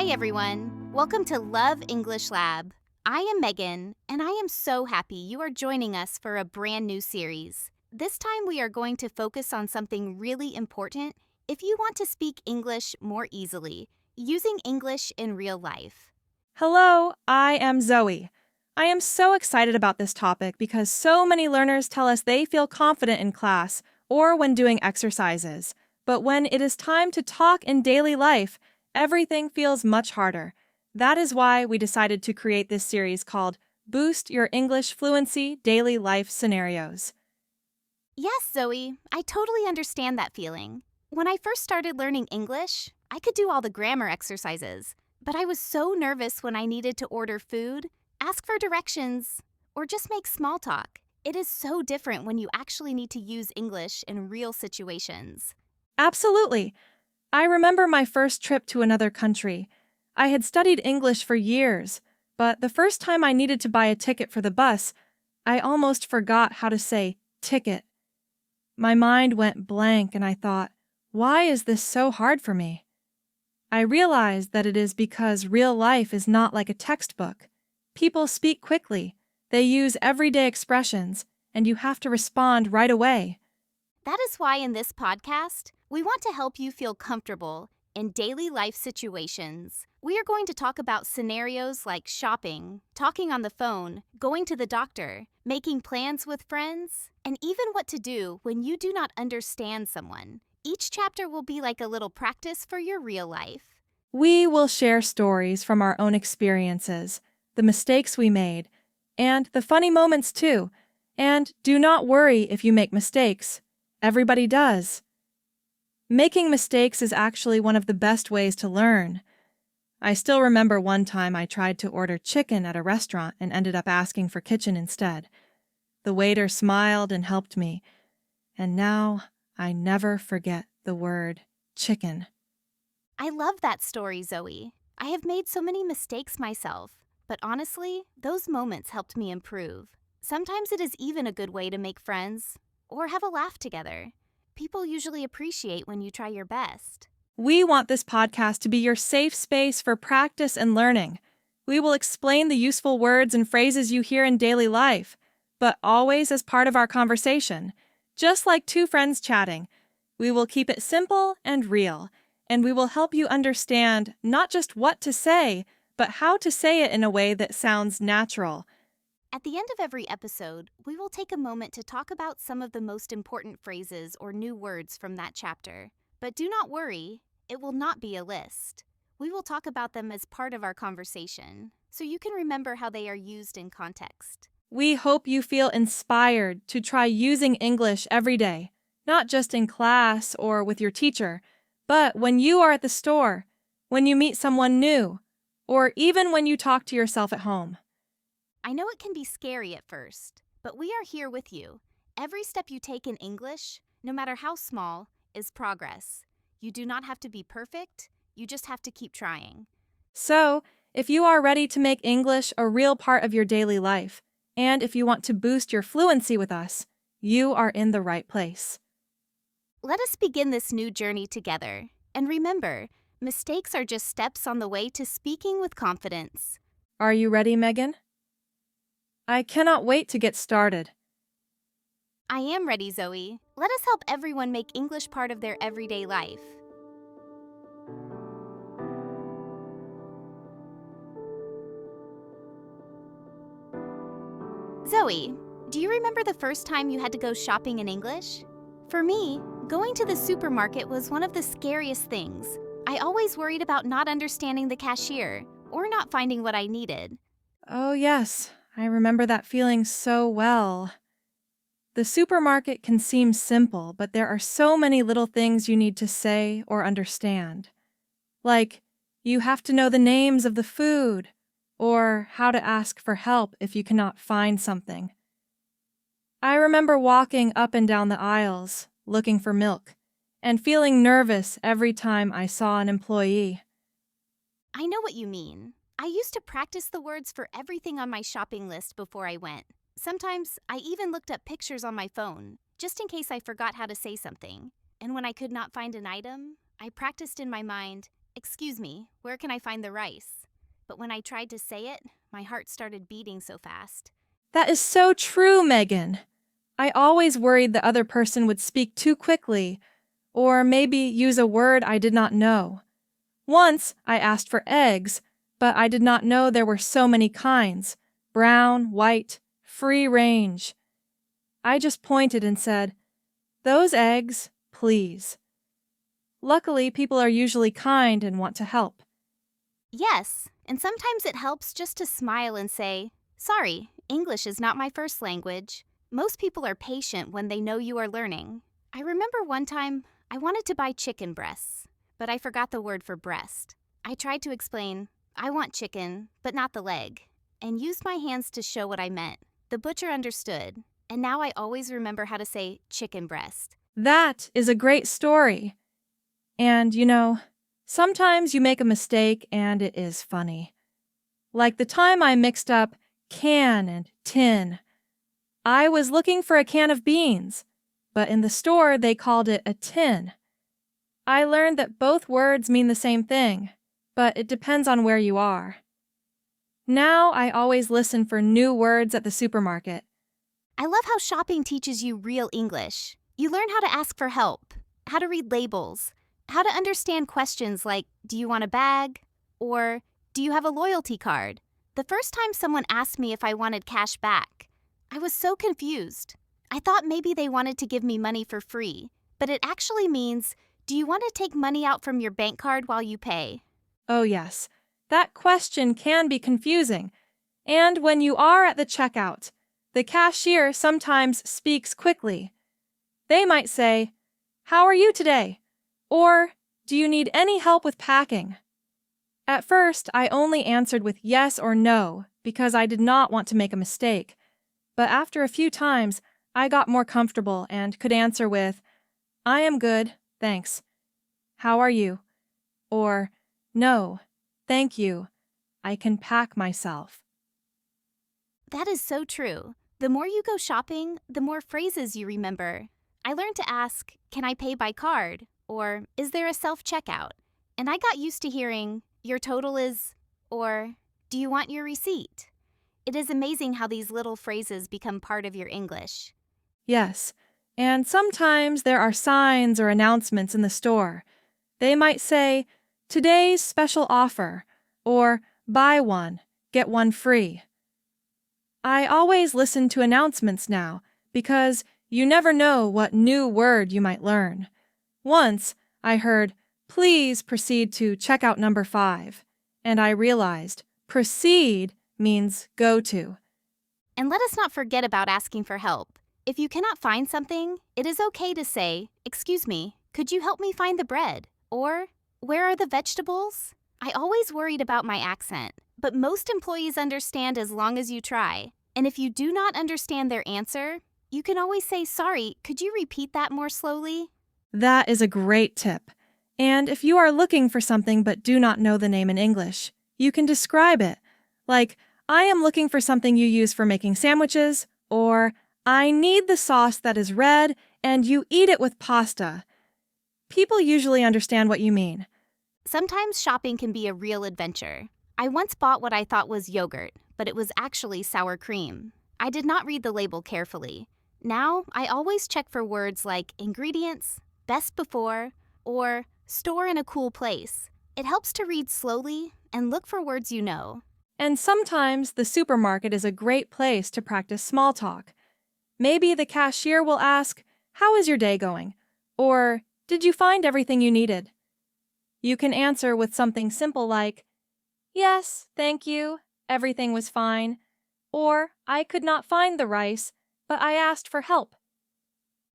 Hi, everyone. Welcome to Love English Lab. I am Megan, and I am so happy you are joining us for a brand new series. This time, we are going to focus on something really important if you want to speak English more easily, using English in real life. Hello, I am Zoe. I am so excited about this topic because so many learners tell us they feel confident in class or when doing exercises. But when it is time to talk in daily life, everything feels much harder. That is why we decided to create this series called Boost Your English Fluency Daily Life Scenarios. Yes, Zoe, I totally understand that feeling. When I first started learning English, I could do all the grammar exercises, but I was so nervous when I needed to order food, ask for directions, or just make small talk. It is so different when you actually need to use English in real situations. Absolutely. I remember my first trip to another country. I had studied English for years, but the first time I needed to buy a ticket for the bus, I almost forgot how to say ticket. My mind went blank and I thought, why is this so hard for me? I realized that it is because real life is not like a textbook. People speak quickly, they use everyday expressions, and you have to respond right away. That is why in this podcast, we want to help you feel comfortable in daily life situations. We are going to talk about scenarios like shopping, talking on the phone, going to the doctor, making plans with friends, and even what to do when you do not understand someone. Each chapter will be like a little practice for your real life. We will share stories from our own experiences, the mistakes we made, and the funny moments too. And do not worry if you make mistakes. Everybody does. Making mistakes is actually one of the best ways to learn. I still remember one time I tried to order chicken at a restaurant and ended up asking for kitchen instead. The waiter smiled and helped me, and now I never forget the word chicken. I love that story, Zoe. I have made so many mistakes myself, but honestly, those moments helped me improve. Sometimes it is even a good way to make friends or have a laugh together. People usually appreciate when you try your best. We want this podcast to be your safe space for practice and learning. We will explain the useful words and phrases you hear in daily life, but always as part of our conversation. Just like two friends chatting, we will keep it simple and real, and we will help you understand not just what to say, but how to say it in a way that sounds natural. At the end of every episode, we will take a moment to talk about some of the most important phrases or new words from that chapter. But do not worry, it will not be a list. We will talk about them as part of our conversation, so you can remember how they are used in context. We hope you feel inspired to try using English every day, not just in class or with your teacher, but when you are at the store, when you meet someone new, or even when you talk to yourself at home. I know it can be scary at first, but we are here with you. Every step you take in English, no matter how small, is progress. You do not have to be perfect, you just have to keep trying. So, if you are ready to make English a real part of your daily life, and if you want to boost your fluency with us, you are in the right place. Let us begin this new journey together. And remember, mistakes are just steps on the way to speaking with confidence. Are you ready, Megan? I cannot wait to get started. I am ready, Zoe. Let us help everyone make English part of their everyday life. Zoe, do you remember the first time you had to go shopping in English? For me, going to the supermarket was one of the scariest things. I always worried about not understanding the cashier or not finding what I needed. Oh, yes, I remember that feeling so well. The supermarket can seem simple, but there are so many little things you need to say or understand. Like, you have to know the names of the food, or how to ask for help if you cannot find something. I remember walking up and down the aisles, looking for milk, and feeling nervous every time I saw an employee. I know what you mean. I used to practice the words for everything on my shopping list before I went. Sometimes I even looked up pictures on my phone, just in case I forgot how to say something. And when I could not find an item, I practiced in my mind, "Excuse me, where can I find the rice?" But when I tried to say it, my heart started beating so fast. That is so true, Megan. I always worried the other person would speak too quickly, or maybe use a word I did not know. Once I asked for eggs, but I did not know there were so many kinds: brown, white, free range. I just pointed and said, "Those eggs, please." Luckily, people are usually kind and want to help. Yes, and sometimes it helps just to smile and say, "Sorry, English is not my first language." Most people are patient when they know you are learning. I remember one time I wanted to buy chicken breasts, but I forgot the word for breast. I tried to explain, "I want chicken, but not the leg," and used my hands to show what I meant. The butcher understood, and now I always remember how to say chicken breast. That is a great story. And, sometimes you make a mistake and it is funny. Like the time I mixed up can and tin. I was looking for a can of beans, but in the store they called it a tin. I learned that both words mean the same thing, but it depends on where you are. Now I always listen for new words at the supermarket. I love how shopping teaches you real English. You learn how to ask for help, how to read labels, how to understand questions like, "Do you want a bag?" or "Do you have a loyalty card?" The first time someone asked me if I wanted cash back, I was so confused. I thought maybe they wanted to give me money for free, but it actually means, "Do you want to take money out from your bank card while you pay?" Oh yes, that question can be confusing. And when you are at the checkout, the cashier sometimes speaks quickly. They might say, "How are you today?" Or, "Do you need any help with packing?" At first, I only answered with yes or no because I did not want to make a mistake. But after a few times, I got more comfortable and could answer with, "I am good, thanks. How are you?" Or, "No, thank you. I can pack myself." That is so true. The more you go shopping, the more phrases you remember. I learned to ask, "Can I pay by card?" or "Is there a self-checkout?" And I got used to hearing, "Your total is," or "Do you want your receipt?" It is amazing how these little phrases become part of your English. Yes, and sometimes there are signs or announcements in the store. They might say, "Today's special offer," or "Buy one, get one free." I always listen to announcements now because you never know what new word you might learn. Once I heard, "Please proceed to checkout number 5," and I realized proceed means go to. And let us not forget about asking for help. If you cannot find something, it is okay to say, "Excuse me, could you help me find the bread?" Or, "Where are the vegetables?" I always worried about my accent, but most employees understand as long as you try. And if you do not understand their answer, you can always say, "Sorry, could you repeat that more slowly?" That is a great tip. And if you are looking for something but do not know the name in English, you can describe it. Like, "I am looking for something you use for making sandwiches," or "I need the sauce that is red and you eat it with pasta." People usually understand what you mean. Sometimes shopping can be a real adventure. I once bought what I thought was yogurt, but it was actually sour cream. I did not read the label carefully. Now, I always check for words like ingredients, best before, or store in a cool place. It helps to read slowly and look for words you know. And sometimes the supermarket is a great place to practice small talk. Maybe the cashier will ask, "How is your day going?" Or, "Did you find everything you needed?" You can answer with something simple like, "Yes, thank you, everything was fine," or "I could not find the rice, but I asked for help."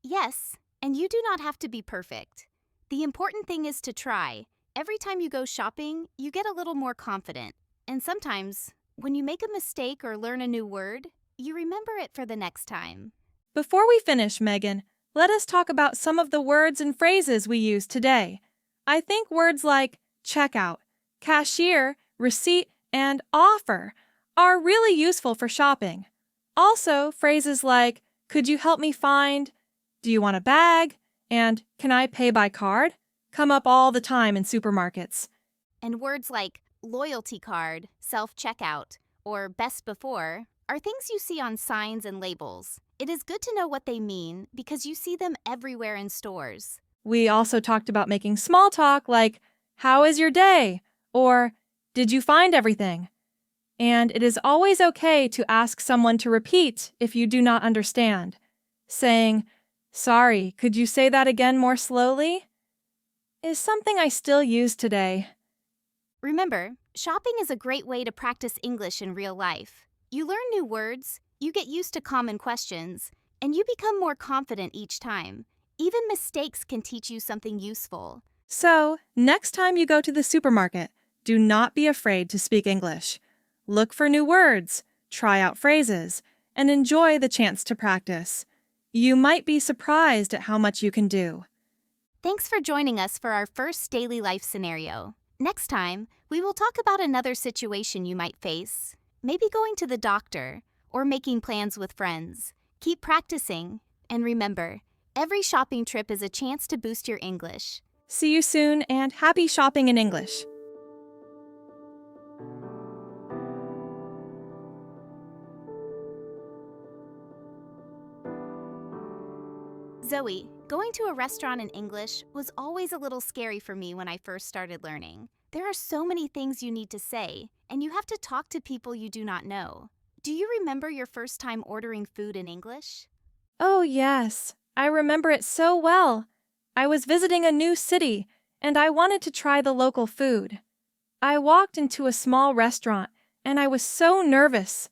Yes, and you do not have to be perfect. The important thing is to try. Every time you go shopping, you get a little more confident. And sometimes, when you make a mistake or learn a new word, you remember it for the next time. Before we finish, Megan, let us talk about some of the words and phrases we use today. I think words like checkout, cashier, receipt, and offer are really useful for shopping. Also, phrases like, "Could you help me find?" "Do you want a bag?" and "Can I pay by card?" come up all the time in supermarkets. And words like loyalty card, self-checkout, or best before are things you see on signs and labels. It is good to know what they mean because you see them everywhere in stores. We also talked about making small talk like, "How is your day?" or "Did you find everything?" And it is always okay to ask someone to repeat if you do not understand, saying, "Sorry, could you say that again more slowly?" is something I still use today. Remember, shopping is a great way to practice English in real life. You learn new words, you get used to common questions, and you become more confident each time. Even mistakes can teach you something useful. So, next time you go to the supermarket, do not be afraid to speak English. Look for new words, try out phrases, and enjoy the chance to practice. You might be surprised at how much you can do. Thanks for joining us for our first daily life scenario. Next time, we will talk about another situation you might face, maybe going to the doctor or making plans with friends. Keep practicing, and remember, every shopping trip is a chance to boost your English. See you soon and happy shopping in English! Zoe, going to a restaurant in English was always a little scary for me when I first started learning. There are so many things you need to say, and you have to talk to people you do not know. Do you remember your first time ordering food in English? Oh, yes, I remember it so well. I was visiting a new city, and I wanted to try the local food. I walked into a small restaurant, and I was so nervous.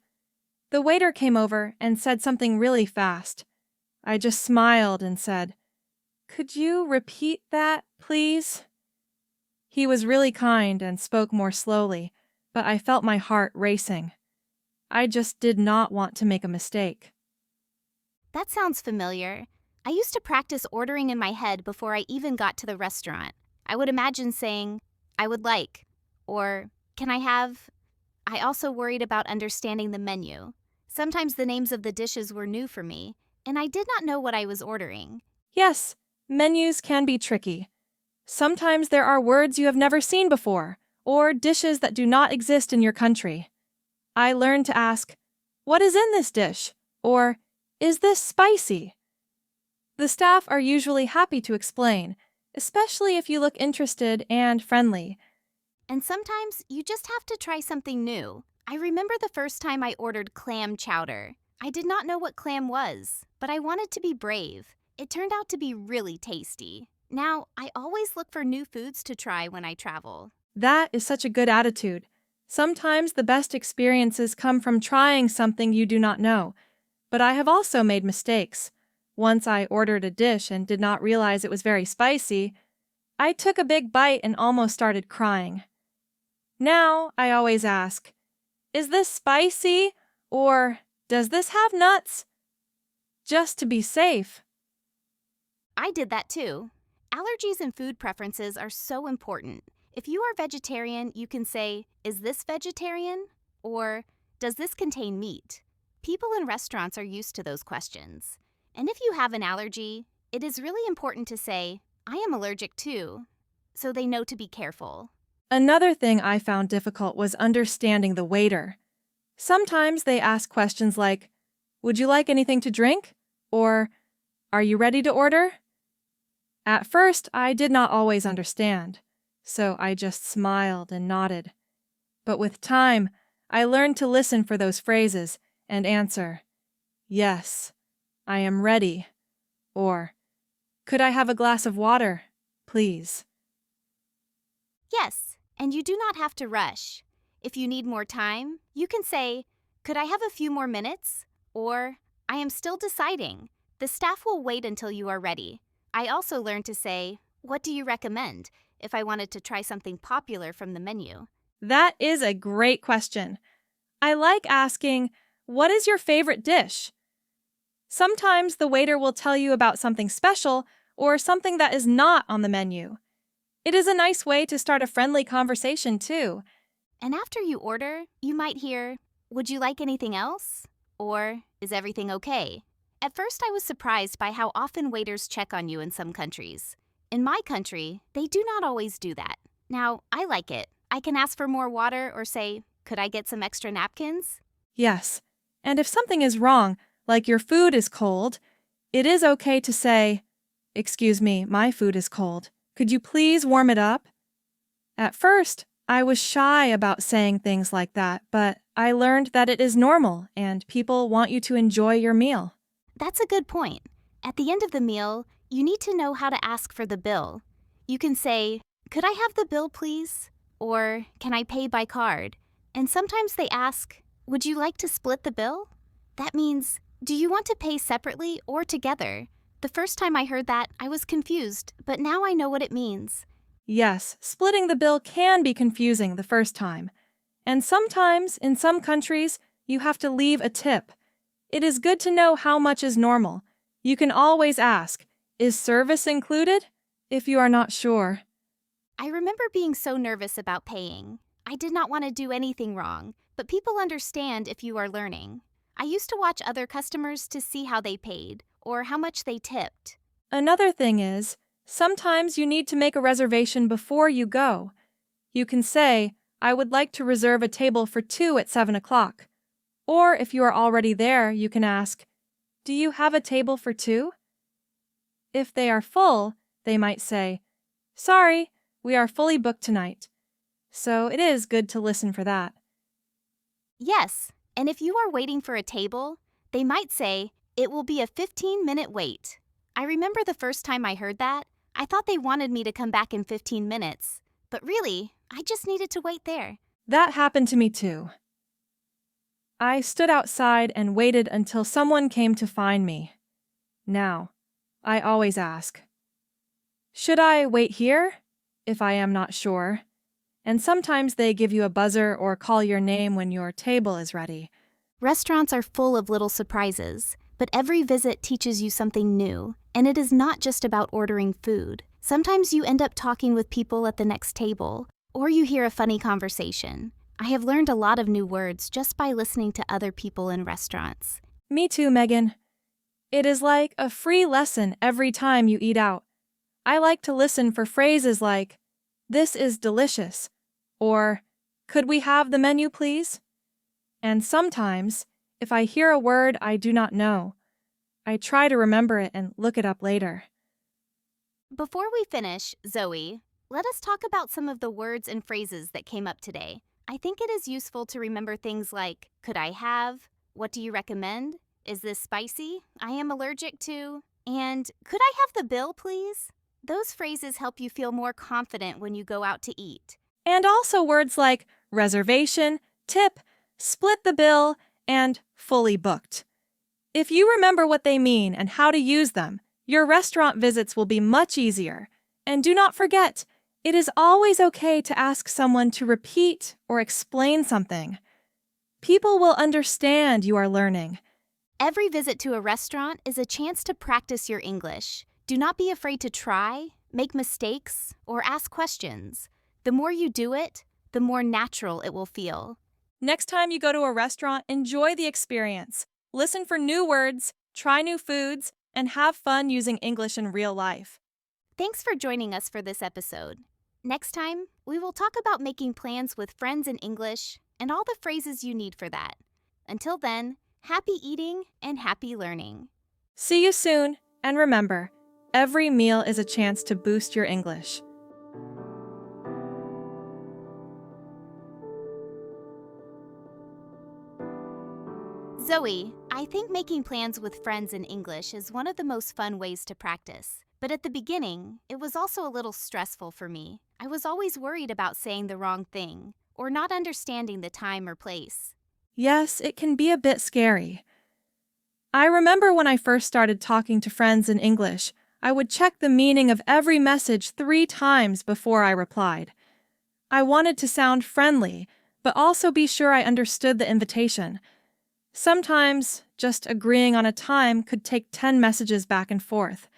The waiter came over and said something really fast. I just smiled and said, "Could you repeat that, please?" He was really kind and spoke more slowly, but I felt my heart racing. I just did not want to make a mistake. That sounds familiar. I used to practice ordering in my head before I even got to the restaurant. I would imagine saying, "I would like," or "Can I have?" I also worried about understanding the menu. Sometimes the names of the dishes were new for me, and I did not know what I was ordering. Yes, menus can be tricky. Sometimes there are words you have never seen before, or dishes that do not exist in your country. I learned to ask, "What is in this dish?" or "Is this spicy?" The staff are usually happy to explain, especially if you look interested and friendly. And sometimes you just have to try something new. I remember the first time I ordered clam chowder. I did not know what clam was, but I wanted to be brave. It turned out to be really tasty. Now, I always look for new foods to try when I travel. That is such a good attitude. Sometimes the best experiences come from trying something you do not know, but I have also made mistakes. Once I ordered a dish and did not realize it was very spicy. I took a big bite and almost started crying. Now I always ask, "Is this spicy?" or "Does this have nuts?" just to be safe. I did that too. Allergies and food preferences are so important. If you are vegetarian, you can say, "Is this vegetarian?" or "Does this contain meat?" People in restaurants are used to those questions. And if you have an allergy, it is really important to say, "I am allergic too," so they know to be careful. Another thing I found difficult was understanding the waiter. Sometimes they ask questions like, "Would you like anything to drink?" or "Are you ready to order?" At first, I did not always understand, so I just smiled and nodded. But with time, I learned to listen for those phrases and answer, "Yes, I am ready," or "Could I have a glass of water, please?" Yes, and you do not have to rush. If you need more time, you can say, "Could I have a few more minutes?" or "I am still deciding." The staff will wait until you are ready. I also learned to say, "What do you recommend?" if I wanted to try something popular from the menu. That is a great question. I like asking, "What is your favorite dish?" Sometimes the waiter will tell you about something special or something that is not on the menu. It is a nice way to start a friendly conversation, too. And after you order, you might hear, "Would you like anything else?" or "Is everything okay?" At first, I was surprised by how often waiters check on you in some countries. In my country, they do not always do that. Now, I like it. I can ask for more water or say, could I get some extra napkins? Yes. And if something is wrong, like your food is cold, it is okay to say, "Excuse me, my food is cold. Could you please warm it up?" At first, I was shy about saying things like that, but I learned that it is normal and people want you to enjoy your meal. That's a good point. At the end of the meal, you need to know how to ask for the bill. You can say, could I have the bill, please? Or, can I pay by card? And sometimes they ask, would you like to split the bill? That means, do you want to pay separately or together? The first time I heard that, I was confused, but now I know what it means. Yes, splitting the bill can be confusing the first time. And sometimes, in some countries, you have to leave a tip. It is good to know how much is normal. You can always ask, is service included? If you are not sure. I remember being so nervous about paying. I did not want to do anything wrong, but people understand if you are learning. I used to watch other customers to see how they paid or how much they tipped. Another thing is, sometimes you need to make a reservation before you go. You can say, I would like to reserve a table for 2 at 7 o'clock. Or if you are already there, you can ask, do you have a table for 2? If they are full, they might say, sorry, we are fully booked tonight. So it is good to listen for that. Yes, and if you are waiting for a table, they might say, it will be a 15-minute wait. I remember the first time I heard that, I thought they wanted me to come back in 15 minutes. But really, I just needed to wait there. That happened to me too. I stood outside and waited until someone came to find me. Now, I always ask, should I wait here? If I am not sure. And sometimes they give you a buzzer or call your name when your table is ready. Restaurants are full of little surprises, but every visit teaches you something new, and it is not just about ordering food. Sometimes you end up talking with people at the next table, or you hear a funny conversation. I have learned a lot of new words just by listening to other people in restaurants. Me too, Megan. It is like a free lesson every time you eat out. I like to listen for phrases like, this is delicious, or could we have the menu, please? And sometimes, if I hear a word I do not know, I try to remember it and look it up later. Before we finish, Zoe, let us talk about some of the words and phrases that came up today. I think it is useful to remember things like, could I have? What do you recommend? Is this spicy? I am allergic to. And could I have the bill, please? Those phrases help you feel more confident when you go out to eat. And also words like reservation, tip, split the bill, and fully booked. If you remember what they mean and how to use them, your restaurant visits will be much easier. And do not forget, it is always okay to ask someone to repeat or explain something. People will understand you are learning. Every visit to a restaurant is a chance to practice your English. Do not be afraid to try, make mistakes, or ask questions. The more you do it, the more natural it will feel. Next time you go to a restaurant, enjoy the experience. Listen for new words, try new foods, and have fun using English in real life. Thanks for joining us for this episode. Next time, we will talk about making plans with friends in English and all the phrases you need for that. Until then, happy eating and happy learning. See you soon, and remember, every meal is a chance to boost your English. Zoe, I think making plans with friends in English is one of the most fun ways to practice. But at the beginning, it was also a little stressful for me. I was always worried about saying the wrong thing or not understanding the time or place. Yes, it can be a bit scary. I remember when I first started talking to friends in English, I would check the meaning of every message 3 times before I replied. I wanted to sound friendly, but also be sure I understood the invitation. Sometimes, just agreeing on a time could take 10 messages back and forth.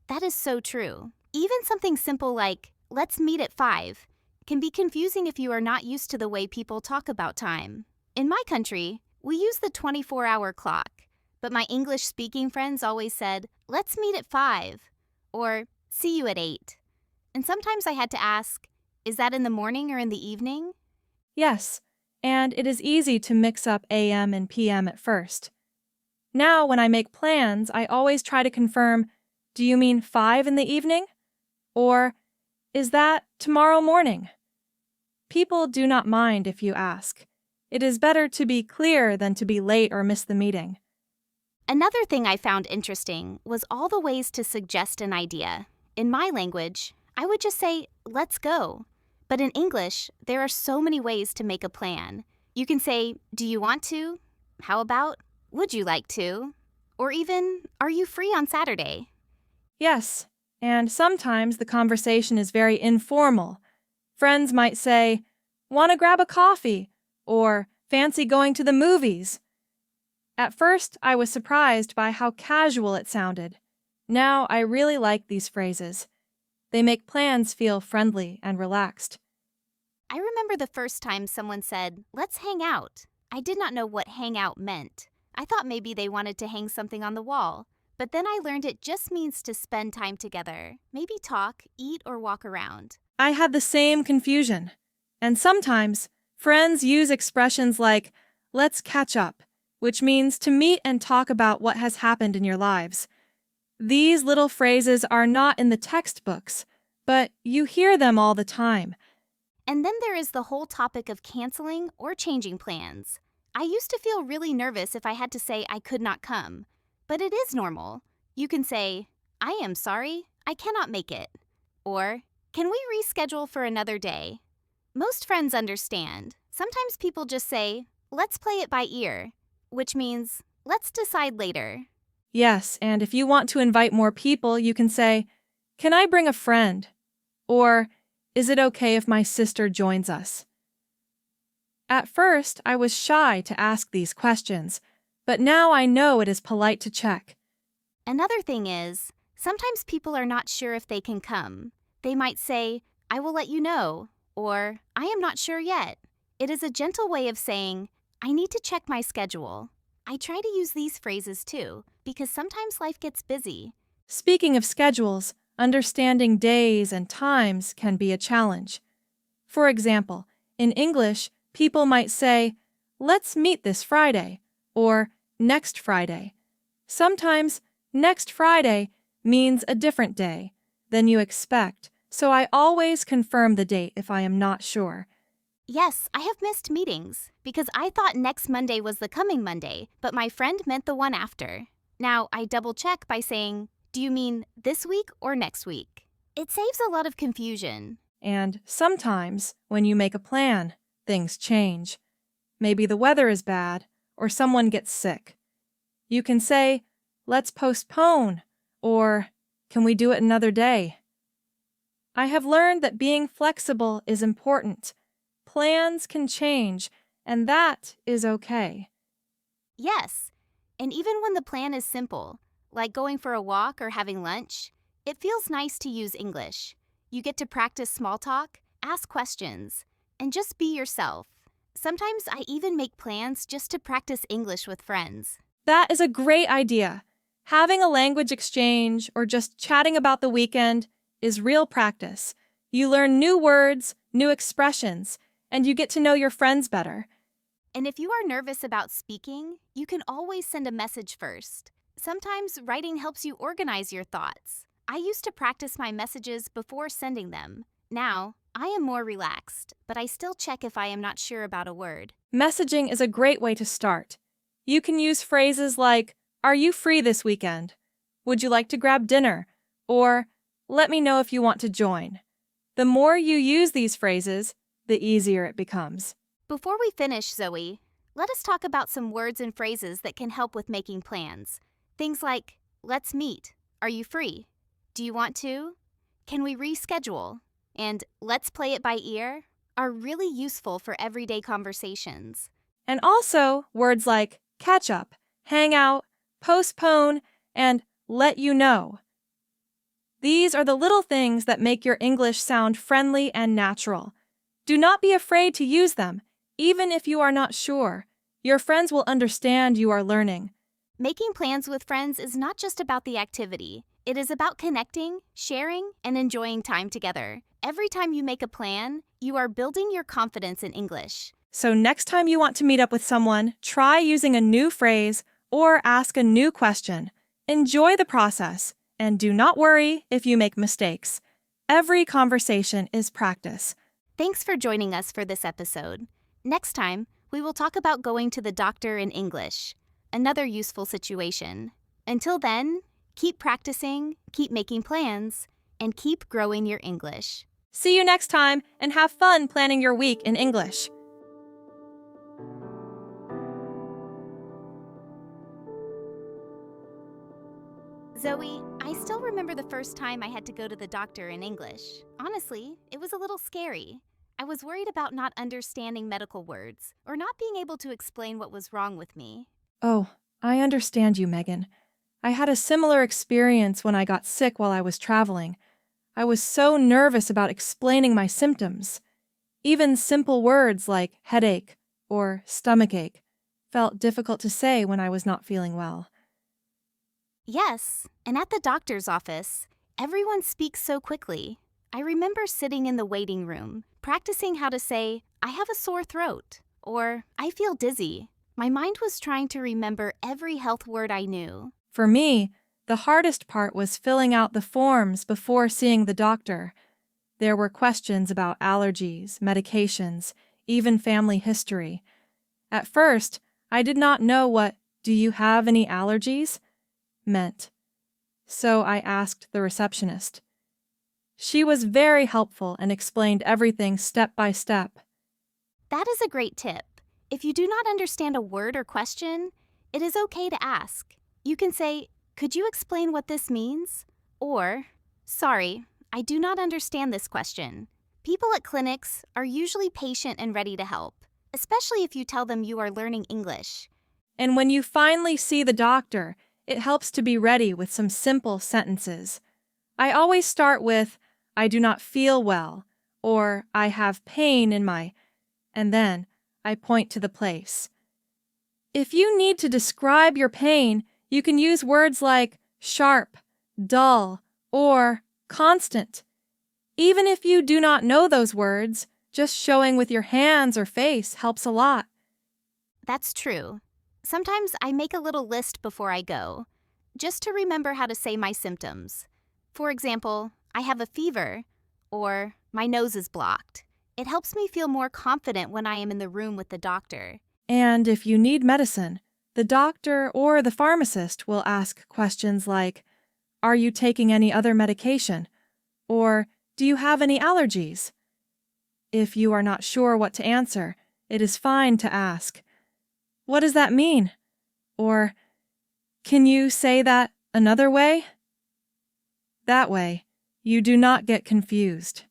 That is so true. Even something simple like, let's meet at 5, can be confusing if you are not used to the way people talk about time. In my country, we use the 24-hour clock, but my English-speaking friends always said, let's meet at 5, or see you at 8. And sometimes I had to ask, Is that in the morning or in the evening? Yes, and it is easy to mix up AM and PM at first. Now, when I make plans, I always try to confirm, do you mean 5 in the evening? Or, is that tomorrow morning? People do not mind if you ask. It is better to be clear than to be late or miss the meeting. Another thing I found interesting was all the ways to suggest an idea. In my language, I would just say, let's go. But in English, there are so many ways to make a plan. You can say, do you want to? How about, would you like to? Or even, are you free on Saturday? Yes, and sometimes the conversation is very informal. Friends might say, want to grab a coffee? Or fancy going to the movies? At first, I was surprised by how casual it sounded. Now I really like these phrases. They make plans feel friendly and relaxed. I remember the first time someone said, let's hang out. I did not know what hang out meant. I thought maybe they wanted to hang something on the wall. But then I learned it just means to spend time together, maybe talk, eat, or walk around. I had the same confusion. And sometimes, friends use expressions like, let's catch up, which means to meet and talk about what has happened in your lives. These little phrases are not in the textbooks, but you hear them all the time. And then there is the whole topic of canceling or changing plans. I used to feel really nervous if I had to say I could not come. But it is normal. You can say, I am sorry, I cannot make it. Or, can we reschedule for another day? Most friends understand. Sometimes people just say, let's play it by ear, which means, let's decide later. Yes, and if you want to invite more people, you can say, can I bring a friend? Or, is it okay if my sister joins us? At first, I was shy to ask these questions, but now I know it is polite to check. Another thing is, sometimes people are not sure if they can come. They might say, I will let you know, or I am not sure yet. It is a gentle way of saying, I need to check my schedule. I try to use these phrases too, because sometimes life gets busy. Speaking of schedules, understanding days and times can be a challenge. For example, in English, people might say, let's meet this Friday, or next Friday. Sometimes, next Friday means a different day than you expect, so I always confirm the date if I am not sure. Yes, I have missed meetings, because I thought next Monday was the coming Monday, but my friend meant the one after. Now, I double-check by saying, do you mean this week or next week? It saves a lot of confusion. And sometimes, when you make a plan, things change. Maybe the weather is bad, or someone gets sick. You can say, let's postpone, or can we do it another day? I have learned that being flexible is important. Plans can change, and that is okay. Yes, and even when the plan is simple, like going for a walk or having lunch, it feels nice to use English. You get to practice small talk, ask questions, and just be yourself. Sometimes I even make plans just to practice English with friends. That is a great idea. Having a language exchange or just chatting about the weekend is real practice. You learn new words, new expressions, and you get to know your friends better. And if you are nervous about speaking, you can always send a message first. Sometimes writing helps you organize your thoughts. I used to practice my messages before sending them. Now, I am more relaxed, but I still check if I am not sure about a word. Messaging is a great way to start. You can use phrases like, are you free this weekend? Would you like to grab dinner? Or, let me know if you want to join. The more you use these phrases, the easier it becomes. Before we finish, Zoe, let us talk about some words and phrases that can help with making plans. Things like, let's meet, are you free? Do you want to? Can we reschedule? And let's play it by ear are really useful for everyday conversations. And also, words like catch up, hang out, postpone, and let you know. These are the little things that make your English sound friendly and natural. Do not be afraid to use them, even if you are not sure. Your friends will understand you are learning. Making plans with friends is not just about the activity. It is about connecting, sharing, and enjoying time together. Every time you make a plan, you are building your confidence in English. So next time you want to meet up with someone, try using a new phrase or ask a new question. Enjoy the process, and do not worry if you make mistakes. Every conversation is practice. Thanks for joining us for this episode. Next time, we will talk about going to the doctor in English, another useful situation. Until then, keep practicing, keep making plans, and keep growing your English. See you next time, and have fun planning your week in English. Zoe, I still remember the first time I had to go to the doctor in English. Honestly, it was a little scary. I was worried about not understanding medical words or not being able to explain what was wrong with me. Oh, I understand you, Megan. I had a similar experience when I got sick while I was traveling. I was so nervous about explaining my symptoms. Even simple words like headache or stomachache felt difficult to say when I was not feeling well. Yes, and at the doctor's office, everyone speaks so quickly. I remember sitting in the waiting room, practicing how to say, I have a sore throat, or I feel dizzy. My mind was trying to remember every health word I knew. For me, the hardest part was filling out the forms before seeing the doctor. There were questions about allergies, medications, even family history. At first, I did not know what "do you have any allergies?" meant. So I asked the receptionist. She was very helpful and explained everything step by step. That is a great tip. If you do not understand a word or question, it is okay to ask. You can say, could you explain what this means? Or, sorry, I do not understand this question. People at clinics are usually patient and ready to help, especially if you tell them you are learning English. And when you finally see the doctor, it helps to be ready with some simple sentences. I always start with, I do not feel well, or I have pain in my, and then I point to the place. If you need to describe your pain, you can use words like sharp, dull, or constant. Even if you do not know those words, just showing with your hands or face helps a lot. That's true. Sometimes I make a little list before I go, just to remember how to say my symptoms. For example, I have a fever, or my nose is blocked. It helps me feel more confident when I am in the room with the doctor. And if you need medicine, the doctor or the pharmacist will ask questions like, are you taking any other medication? Or, do you have any allergies? If you are not sure what to answer, it is fine to ask, what does that mean? Or, can you say that another way? That way, you do not get confused.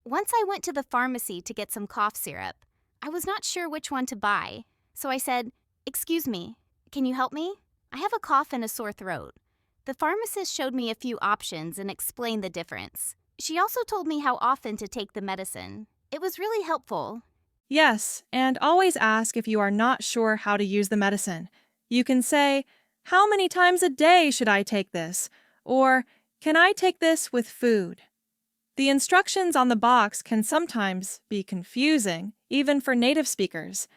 Once I went to the pharmacy to get some cough syrup. I was not sure which one to buy, so I said, excuse me, can you help me? I have a cough and a sore throat. The pharmacist showed me a few options and explained the difference. She also told me how often to take the medicine. It was really helpful. Yes, and always ask if you are not sure how to use the medicine. You can say, how many times a day should I take this? Or, can I take this with food? The instructions on the box can sometimes be confusing, even for native speakers.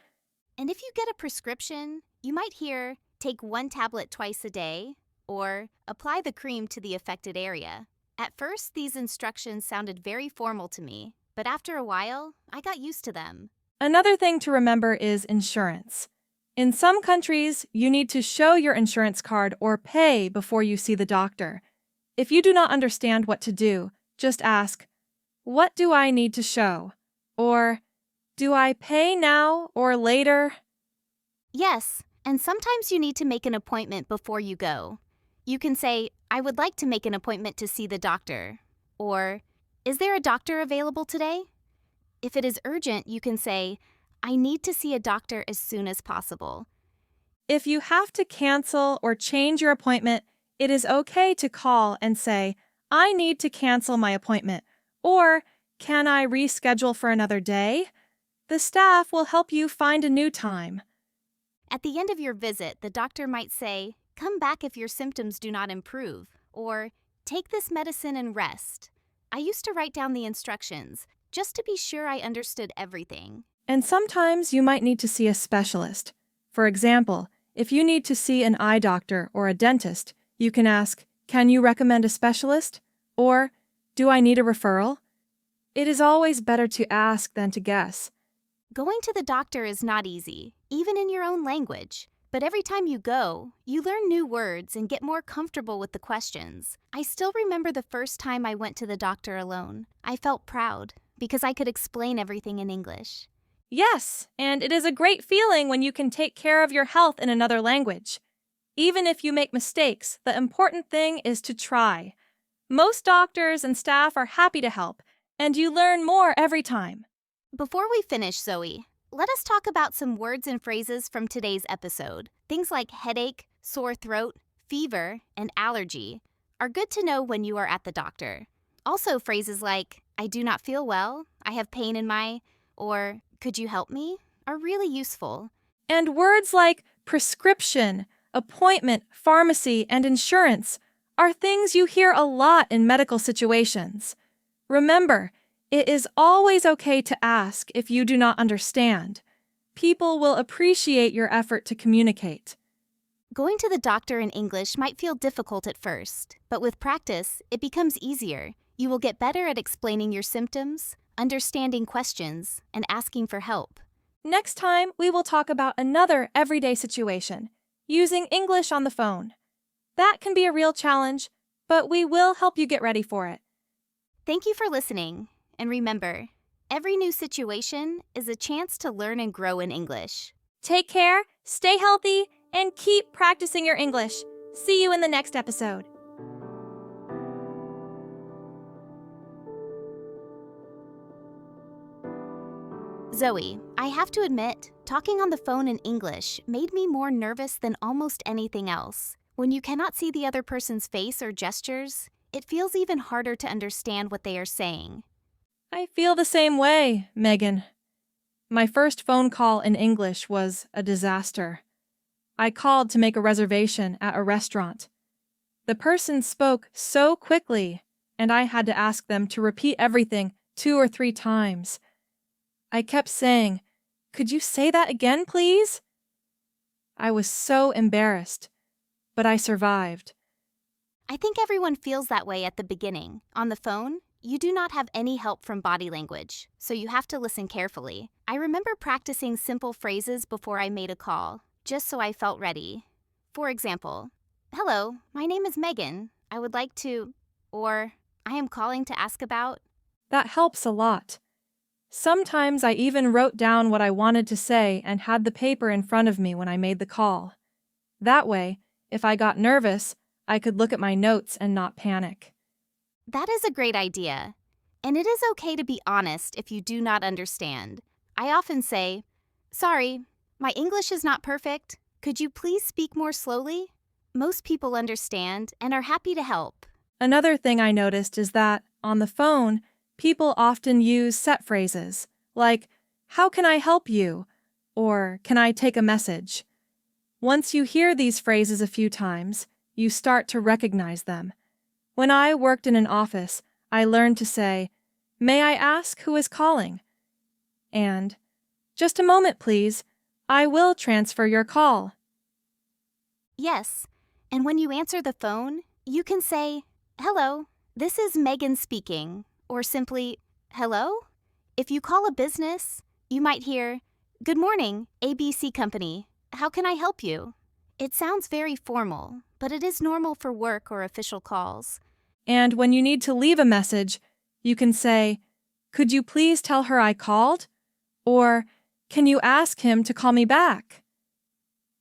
And if you get a prescription, you might hear, take 1 tablet twice a day, or apply the cream to the affected area. At first, these instructions sounded very formal to me, but after a while, I got used to them. Another thing to remember is insurance. In some countries, you need to show your insurance card or pay before you see the doctor. If you do not understand what to do, just ask, what do I need to show? Or, do I pay now or later? Yes, and sometimes you need to make an appointment before you go. You can say, I would like to make an appointment to see the doctor. Or, is there a doctor available today? If it is urgent, you can say, I need to see a doctor as soon as possible. If you have to cancel or change your appointment, it is okay to call and say, I need to cancel my appointment, or can I reschedule for another day? The staff will help you find a new time. At the end of your visit, the doctor might say, come back if your symptoms do not improve, or take this medicine and rest. I used to write down the instructions just to be sure I understood everything. And sometimes you might need to see a specialist. For example, if you need to see an eye doctor or a dentist, you can ask, "Can you recommend a specialist?" Or, "Do I need a referral?" It is always better to ask than to guess. Going to the doctor is not easy, even in your own language. But every time you go, you learn new words and get more comfortable with the questions. I still remember the first time I went to the doctor alone. I felt proud because I could explain everything in English. Yes, and it is a great feeling when you can take care of your health in another language. Even if you make mistakes, the important thing is to try. Most doctors and staff are happy to help, and you learn more every time. Before we finish, Zoe, let us talk about some words and phrases from today's episode. Things like headache, sore throat, fever, and allergy are good to know when you are at the doctor. Also, phrases like, "I do not feel well," "I have pain in my," or "Could you help me?" are really useful. And words like prescription, appointment, pharmacy, and insurance are things you hear a lot in medical situations. Remember, it is always okay to ask if you do not understand. People will appreciate your effort to communicate. Going to the doctor in English might feel difficult at first, but with practice, it becomes easier. You will get better at explaining your symptoms, understanding questions, and asking for help. Next time, we will talk about another everyday situation, using English on the phone. That can be a real challenge, but we will help you get ready for it. Thank you for listening, and remember, every new situation is a chance to learn and grow in English. Take care, stay healthy, and keep practicing your English. See you in the next episode. Zoe, I have to admit, talking on the phone in English made me more nervous than almost anything else. When you cannot see the other person's face or gestures, it feels even harder to understand what they are saying. I feel the same way, Megan. My first phone call in English was a disaster. I called to make a reservation at a restaurant. The person spoke so quickly, and I had to ask them to repeat everything 2 or 3 times. I kept saying, "Could you say that again, please?" I was so embarrassed, but I survived. I think everyone feels that way at the beginning. On the phone, you do not have any help from body language, so you have to listen carefully. I remember practicing simple phrases before I made a call, just so I felt ready. For example, "Hello, my name is Megan. I would like to," or "I am calling to ask about." That helps a lot. Sometimes I even wrote down what I wanted to say and had the paper in front of me when I made the call. That way, if I got nervous, I could look at my notes and not panic. That is a great idea. And it is okay to be honest if you do not understand. I often say, "Sorry, my English is not perfect. Could you please speak more slowly?" Most people understand and are happy to help. Another thing I noticed is that, on the phone, people often use set phrases, like, "How can I help you?" or "Can I take a message?" Once you hear these phrases a few times, you start to recognize them. When I worked in an office, I learned to say, "May I ask who is calling?" And, "Just a moment, please. I will transfer your call." Yes, and when you answer the phone, you can say, "Hello, this is Megan speaking," or simply, "Hello?" If you call a business, you might hear, "Good morning, ABC Company. How can I help you?" It sounds very formal, but it is normal for work or official calls. And when you need to leave a message, you can say, "Could you please tell her I called?" Or, "Can you ask him to call me back?"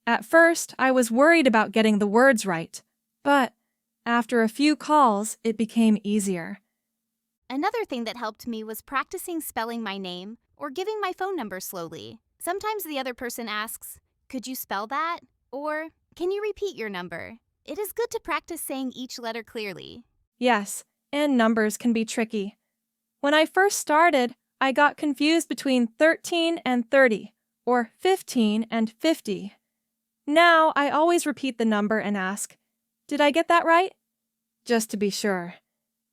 At first, I was worried about getting the words right, but after a few calls, it became easier. Another thing that helped me was practicing spelling my name or giving my phone number slowly. Sometimes the other person asks, "Could you spell that?" Or, "Can you repeat your number?" It is good to practice saying each letter clearly. Yes, and numbers can be tricky. When I first started, I got confused between 13 and 30, or 15 and 50. Now I always repeat the number and ask, "Did I get that right?" just to be sure.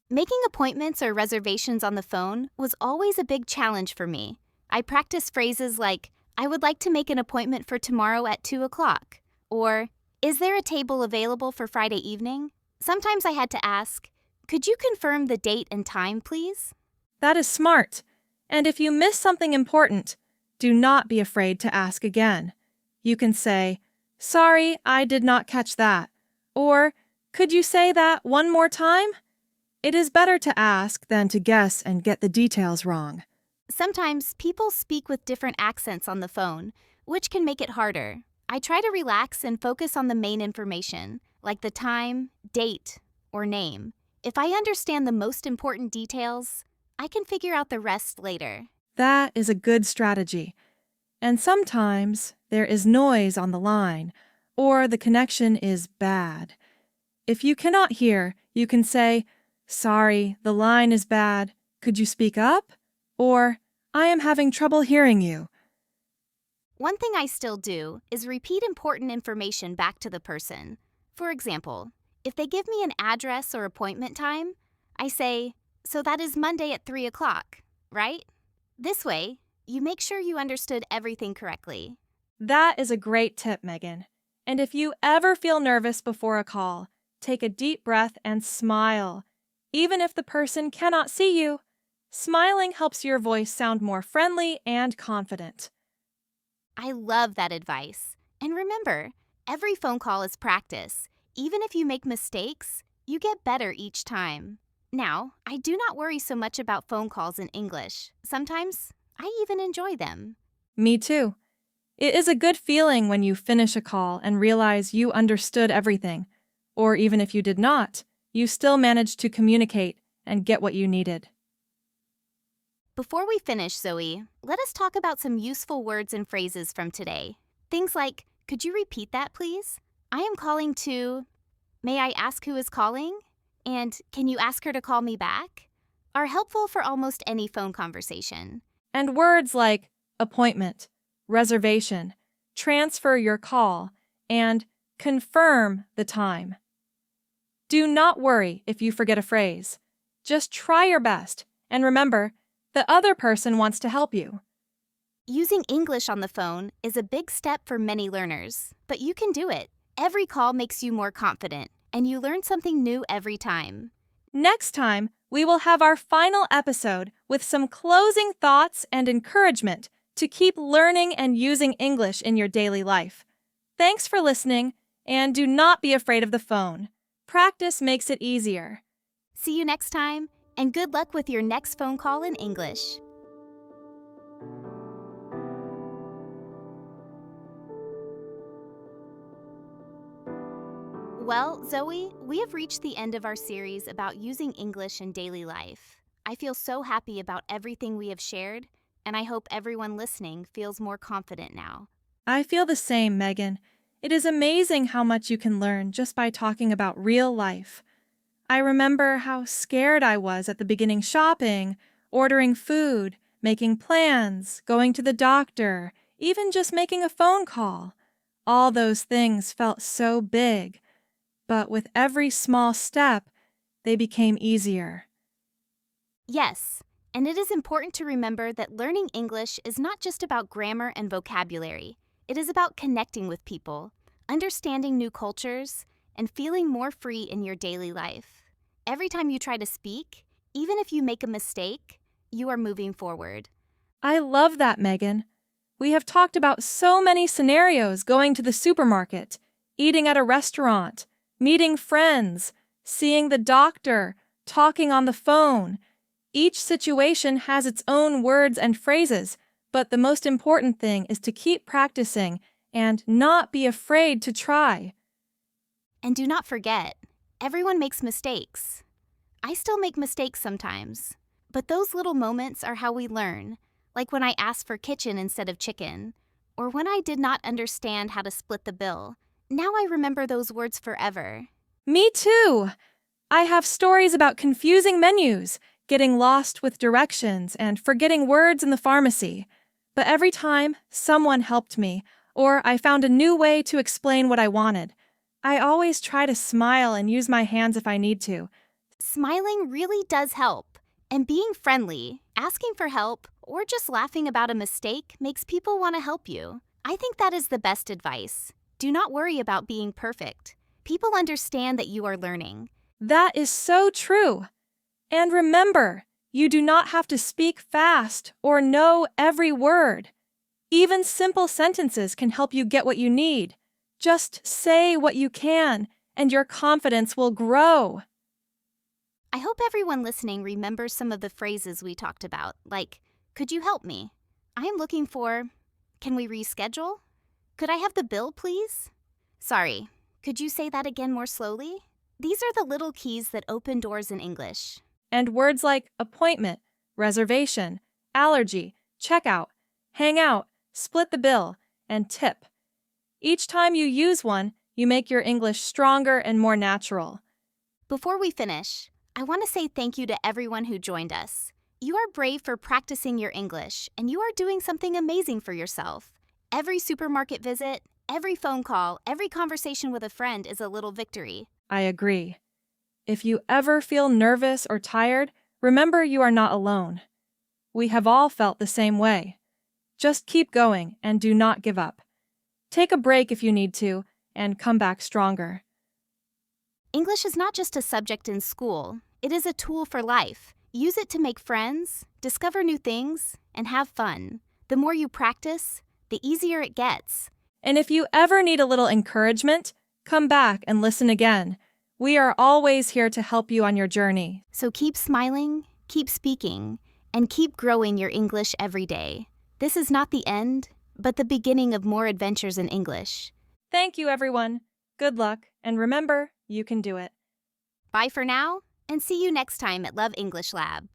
Making appointments or reservations on the phone was always a big challenge for me. I practiced phrases like, I would like to make an appointment for tomorrow at 2 o'clock, or, is there a table available for Friday evening? Sometimes I had to ask, could you confirm the date and time, please? That is smart. And if you miss something important, do not be afraid to ask again. You can say, sorry, I did not catch that. Or, could you say that one more time? It is better to ask than to guess and get the details wrong. Sometimes people speak with different accents on the phone, which can make it harder. I try to relax and focus on the main information, like the time, date, or name. If I understand the most important details, I can figure out the rest later. That is a good strategy. And sometimes there is noise on the line, or the connection is bad. If you cannot hear, you can say, sorry, the line is bad. Could you speak up? Or, I am having trouble hearing you. One thing I still do is repeat important information back to the person. For example, if they give me an address or appointment time, I say, so that is Monday at 3 o'clock, right? This way, you make sure you understood everything correctly. That is a great tip, Megan. And if you ever feel nervous before a call, take a deep breath and smile. Even if the person cannot see you, smiling helps your voice sound more friendly and confident. I love that advice. And remember, every phone call is practice. Even if you make mistakes, you get better each time. Now, I do not worry so much about phone calls in English. Sometimes, I even enjoy them. Me too. It is a good feeling when you finish a call and realize you understood everything. Or even if you did not, you still managed to communicate and get what you needed. Before we finish, Zoe, let us talk about some useful words and phrases from today. Things like, could you repeat that, please? I am calling to... May I ask who is calling? And can you ask her to call me back? Are helpful for almost any phone conversation. And words like appointment, reservation, transfer your call, and confirm the time. Do not worry if you forget a phrase. Just try your best, and remember, the other person wants to help you. Using English on the phone is a big step for many learners, but you can do it. Every call makes you more confident, and you learn something new every time. Next time, we will have our final episode with some closing thoughts and encouragement to keep learning and using English in your daily life. Thanks for listening, and do not be afraid of the phone. Practice makes it easier. See you next time, and good luck with your next phone call in English. Well, Zoe, we have reached the end of our series about using English in daily life. I feel so happy about everything we have shared, and I hope everyone listening feels more confident now. I feel the same, Megan. It is amazing how much you can learn just by talking about real life. I remember how scared I was at the beginning shopping, ordering food, making plans, going to the doctor, even just making a phone call. All those things felt so big. But with every small step, they became easier. Yes, and it is important to remember that learning English is not just about grammar and vocabulary. It is about connecting with people, understanding new cultures, and feeling more free in your daily life. Every time you try to speak, even if you make a mistake, you are moving forward. I love that, Megan. We have talked about so many scenarios: going to the supermarket, eating at a restaurant, meeting friends, seeing the doctor, talking on the phone. Each situation has its own words and phrases, but the most important thing is to keep practicing and not be afraid to try. And do not forget, everyone makes mistakes. I still make mistakes sometimes, but those little moments are how we learn, like when I asked for kitchen instead of chicken, or when I did not understand how to split the bill. Now I remember those words forever. Me too! I have stories about confusing menus, getting lost with directions, and forgetting words in the pharmacy. But every time, someone helped me, or I found a new way to explain what I wanted. I always try to smile and use my hands if I need to. Smiling really does help, and being friendly, asking for help, or just laughing about a mistake makes people want to help you. I think that is the best advice. Do not worry about being perfect. People understand that you are learning. That is so true. And remember, you do not have to speak fast or know every word. Even simple sentences can help you get what you need. Just say what you can, and your confidence will grow. I hope everyone listening remembers some of the phrases we talked about, like, could you help me? I am looking for, can we reschedule? Could I have the bill, please? Sorry, could you say that again more slowly? These are the little keys that open doors in English. And words like appointment, reservation, allergy, checkout, hang out, split the bill, and tip. Each time you use one, you make your English stronger and more natural. Before we finish, I want to say thank you to everyone who joined us. You are brave for practicing your English, and you are doing something amazing for yourself. Every supermarket visit, every phone call, every conversation with a friend is a little victory. I agree. If you ever feel nervous or tired, remember you are not alone. We have all felt the same way. Just keep going and do not give up. Take a break if you need to, and come back stronger. English is not just a subject in school, it is a tool for life. Use it to make friends, discover new things, and have fun. The more you practice, the easier it gets. And if you ever need a little encouragement, come back and listen again. We are always here to help you on your journey. So keep smiling, keep speaking, and keep growing your English every day. This is not the end, but the beginning of more adventures in English. Thank you, everyone. Good luck, and remember, you can do it. Bye for now, and see you next time at Love English Lab.